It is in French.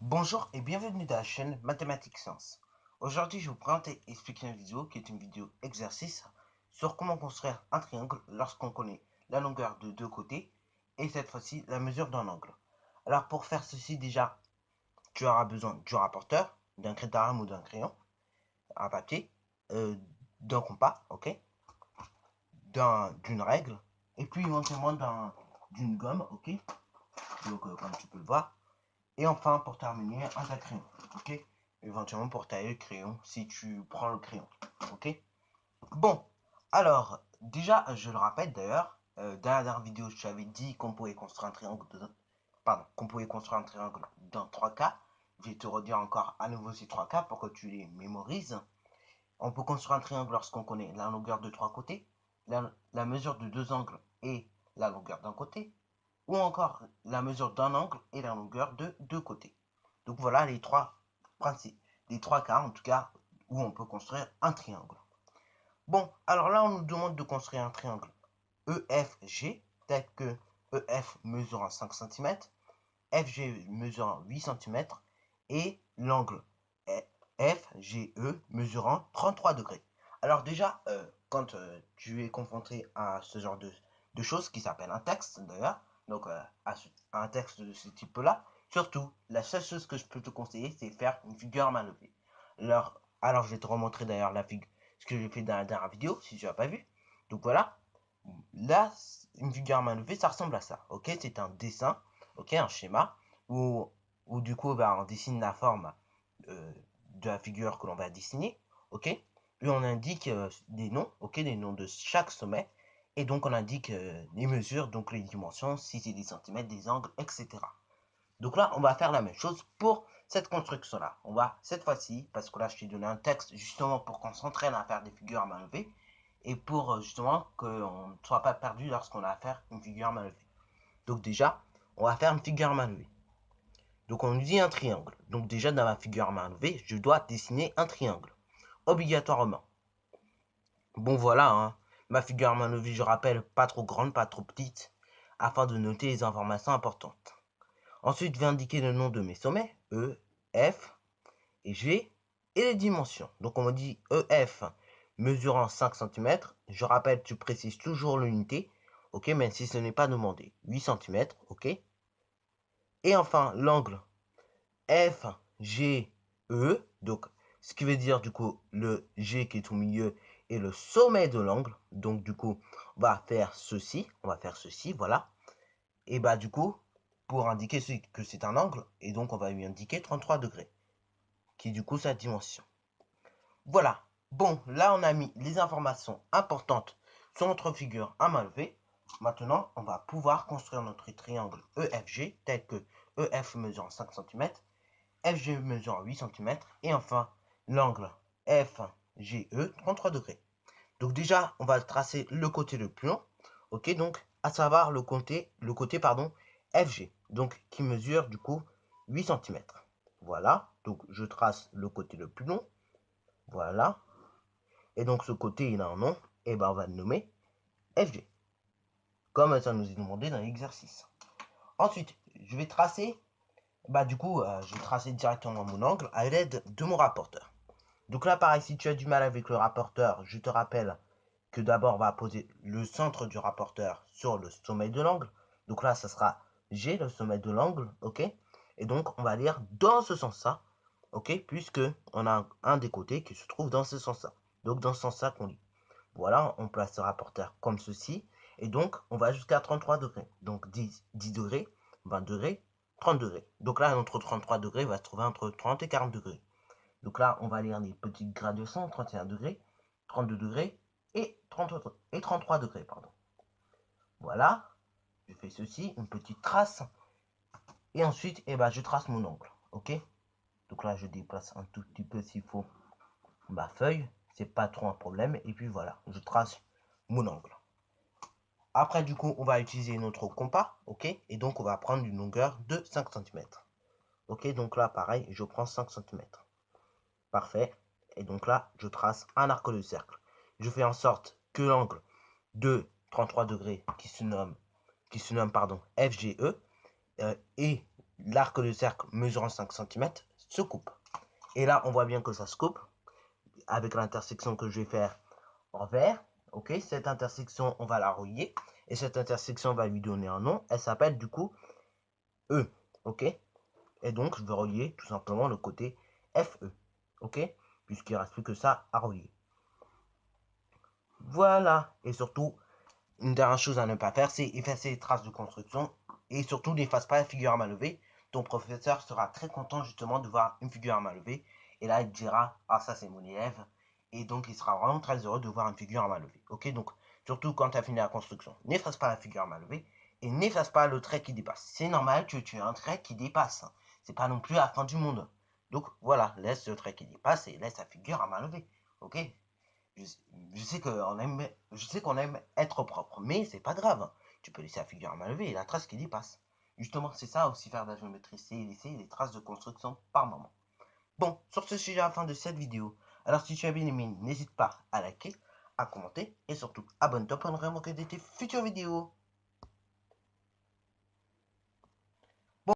Bonjour et bienvenue dans la chaîne Mathématiques Sciences. Aujourd'hui, je vous présente et expliquer une vidéo qui est une vidéo exercice sur comment construire un triangle lorsqu'on connaît la longueur de deux côtés et cette fois-ci la mesure d'un angle. Alors pour faire ceci déjà, tu auras besoin du rapporteur, d'un critérium ou d'un crayon, un papier, d'un compas, ok, d'une règle et puis éventuellement d'une gomme, ok, donc comme tu peux le voir. Et enfin, pour terminer, un crayon, ok? Éventuellement pour tailler le crayon, si tu prends le crayon, ok? Bon, alors, déjà, je le rappelle d'ailleurs, dans la dernière vidéo, je t'avais dit qu'on pouvait construire un triangle, qu'on pouvait construire un triangle dans 3 cas. Je vais te redire encore à nouveau ces 3 cas pour que tu les mémorises. On peut construire un triangle lorsqu'on connaît la longueur de 3 côtés, la mesure de 2 angles et la longueur d'un côté, ou encore la mesure d'un angle et la longueur de deux côtés. Donc voilà les trois principes, les 3 cas en tout cas où on peut construire un triangle. Bon, alors là on nous demande de construire un triangle EFG, tel que EF mesurant 5 cm, FG mesurant 8 cm et l'angle FGE mesurant 33 degrés. Alors déjà, quand tu es confronté à ce genre de choses qui s'appelle un texte d'ailleurs, donc à un texte de ce type-là, surtout, la seule chose que je peux te conseiller, c'est faire une figure à main levée. Alors je vais te remontrer d'ailleurs ce que j'ai fait dans la dernière vidéo, si tu n'as pas vu. Donc voilà, là, une figure à main levée, ça ressemble à ça, ok? C'est un dessin, ok, un schéma, où, où du coup, bah, on dessine la forme euh, de la figure que l'on va dessiner, ok? Puis on indique des noms, ok, des noms de chaque sommet, et donc on indique les mesures, donc les dimensions, si c'est des centimètres, des angles, etc. Donc là, on va faire la même chose pour cette construction-là. On va, cette fois-ci, parce que là, je t'ai donné un texte justement pour qu'on s'entraîne à faire des figures à main levée et pour justement qu'on ne soit pas perdu lorsqu'on a à faire une figure à main levée. Donc déjà, on va faire une figure à main levée. Donc on nous dit un triangle. Donc déjà, dans ma figure à main levée, je dois dessiner un triangle. Obligatoirement. Bon voilà, hein. Ma figure à main levée, je rappelle, pas trop grande, pas trop petite, afin de noter les informations importantes. Ensuite, je vais indiquer le nom de mes sommets, E, F et G, et les dimensions. Donc, on me dit EF mesurant 5 cm. Je rappelle, tu précises toujours l'unité, ok, même si ce n'est pas demandé. 8 cm, ok. Et enfin, l'angle FGE, donc ce qui veut dire du coup le G qui est au milieu et le sommet de l'angle. Donc, du coup, on va faire ceci, voilà. Et bah du coup, pour indiquer que c'est un angle, et donc on va lui indiquer 33 degrés, qui est du coup sa dimension. Voilà. Bon, là on a mis les informations importantes sur notre figure à main levée. Maintenant, on va pouvoir construire notre triangle EFG, tel que EF mesurant 5 cm, FG mesurant 8 cm, et enfin l'angle FGE 33 degrés. Donc déjà, on va tracer le côté le plus long, ok, donc à savoir le côté pardon, FG, donc qui mesure du coup 8 cm. Voilà, donc je trace le côté le plus long, voilà, et donc ce côté il a un nom, et ben on va le nommer FG, comme ça nous est demandé dans l'exercice. Ensuite, je vais tracer, je vais tracer directement mon angle à l'aide de mon rapporteur. Donc là, pareil, si tu as du mal avec le rapporteur, je te rappelle que d'abord, on va poser le centre du rapporteur sur le sommet de l'angle. Donc là, ça sera G, le sommet de l'angle, ok? Et donc, on va lire dans ce sens-là, ok? Puisque on a un des côtés qui se trouve dans ce sens-là. Donc, dans ce sens-là qu'on lit. Voilà, on place le rapporteur comme ceci. Et donc, on va jusqu'à 33 degrés. Donc, 10 degrés, 20 degrés, 30 degrés. Donc là, notre 33 degrés va se trouver entre 30 et 40 degrés. Donc là, on va lire les petites gradations, 31 degrés, 32 degrés et 33 degrés. Pardon. Voilà, je fais ceci, une petite trace. Et ensuite, je trace mon angle. Ok. Donc là, je déplace un tout petit peu s'il faut ma feuille. C'est pas trop un problème. Et puis voilà, je trace mon angle. Après, du coup, on va utiliser notre compas. Ok. Et donc, on va prendre une longueur de 5 cm. Ok, donc là, pareil, je prends 5 cm. Parfait. Et donc là, je trace un arc de cercle. Je fais en sorte que l'angle de 33 degrés qui se nomme FGE et l'arc de cercle mesurant 5 cm se coupe. Et là, on voit bien que ça se coupe avec l'intersection que je vais faire en vert. Ok, cette intersection, on va la relier. Et cette intersection va lui donner un nom. Elle s'appelle du coup E. Ok, et donc je vais relier tout simplement le côté FE. Ok, puisqu'il ne reste plus que ça à relier. Voilà. Et surtout, une dernière chose à ne pas faire, c'est effacer les traces de construction. Et surtout, n'efface pas la figure à main levée. Ton professeur sera très content justement de voir une figure à main levée. Et là, il dira, ah ça c'est mon élève. Et donc, il sera vraiment très heureux de voir une figure à main levée. Ok, donc, surtout quand tu as fini la construction, n'efface pas la figure à main levée. Et n'efface pas le trait qui dépasse. C'est normal que tu aies un trait qui dépasse. C'est pas non plus la fin du monde. Donc, voilà, laisse le trait qui dépasse et laisse la figure à main levée. Ok, je, je sais qu'on aime être propre, mais c'est pas grave. Tu peux laisser la figure à main levée et la trace qui dépasse. Justement, c'est ça aussi faire de la géométrie, c'est laisser des traces de construction par moment. Bon, sur ce sujet, à la fin de cette vidéo. Alors, si tu as bien aimé, n'hésite pas à liker, à commenter et surtout, abonne-toi pour ne rien manquer de tes futures vidéos.